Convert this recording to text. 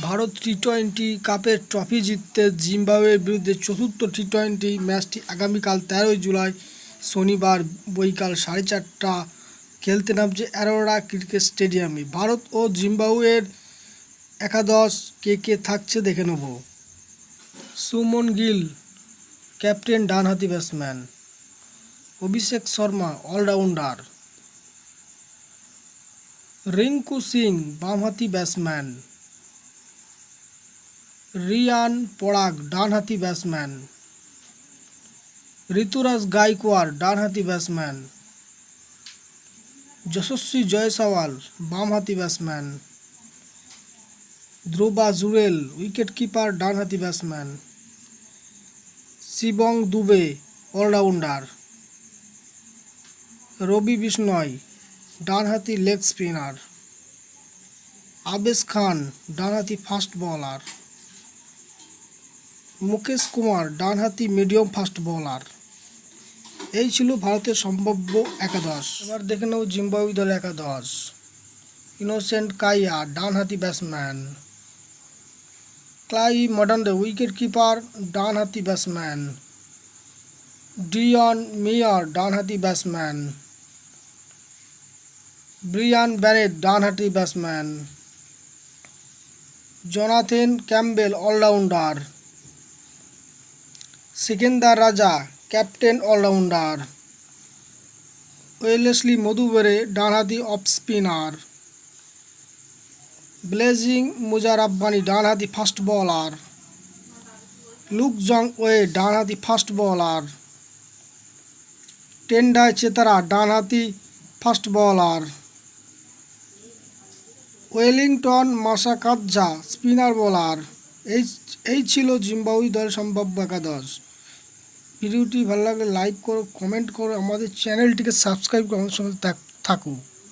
Bharat T twenty কাপের trophy জিততে জিম্বাবুয়ের বিরুদ্ধে চতুর্থ টি-টোয়েন্টি ম্যাচটি আগামীকাল 13 জুলাই শনিবার বিকাল 4:30 খেলতে নামছে অ্যারোরা ক্রিকেট স্টেডিয়ামে। ভারত ও জিম্বাবুয়ের একাদশ কে থাকছে দেখে নেব। সুমন গিল ক্যাপ্টেন, ডানহাতি ব্যাটসম্যান। অভিষেক শর্মা অলরাউন্ডার। রিঙ্কু সিং বামহাতি ব্যাটসম্যান। রিয়ান পরাগ ডানহাতি ব্যাটসম্যান। ঋতুরাজ গাইকোয়াড় ডানহাতি ব্যাটসম্যান। যশস্বী জয়সওয়াল বামহাতি ব্যাটসম্যান। ধ্রুবা জুরেল উইকেটকিপার ডানহাতি ব্যাটসম্যান। শিবং দুবে অলরাউন্ডার। রবি বিষ্ণয় ডানহাতি লেগ স্পিনার। আবেশ খান ডানহাতি ফাস্ট বোলার। মুকেশ কুমার ডানহাতি মিডিয়াম ফাস্ট বোলার। এই ছিল ভারতের সম্ভাব্য একাদশ। এবার দেখে নেব জিম্বাবুয়ে দলের একাদশ। ইনোসেন্ট কাইয়া ডানহাতি ব্যাটসম্যান। ক্লাই মডান্ডে উইকেটকিপার ডানহাতি ব্যাটসম্যান। ডিয়ন মেয়ার ডানহাতি ব্যাটসম্যান। ব্রিয়ান ব্যারেট ডানহাতি batsman. Jonathan Campbell all rounder. Sikandar Raza captain allrounder. Wellesley মধুবেরে ডানহাতি অফ স্পিনার। ব্লেজিং মুজারাব্বানি ডানহাতি ফাস্ট বোলার। লুক জং ওয়ে ডানহাতি ফাস্ট বোলার। টেন্ডাই চেতারা ডানহাতি fast bowler. Wellington Masakadza spinner bowler. এই ছিল Zimbabwe দলের সম্ভাব্য একাদশ। ভিডিওটি ভালো লাগলে লাইক করো, কমেন্ট করো, আমাদের চ্যানেলটিকে সাবস্ক্রাইব করে আমাদের সঙ্গে থাকো।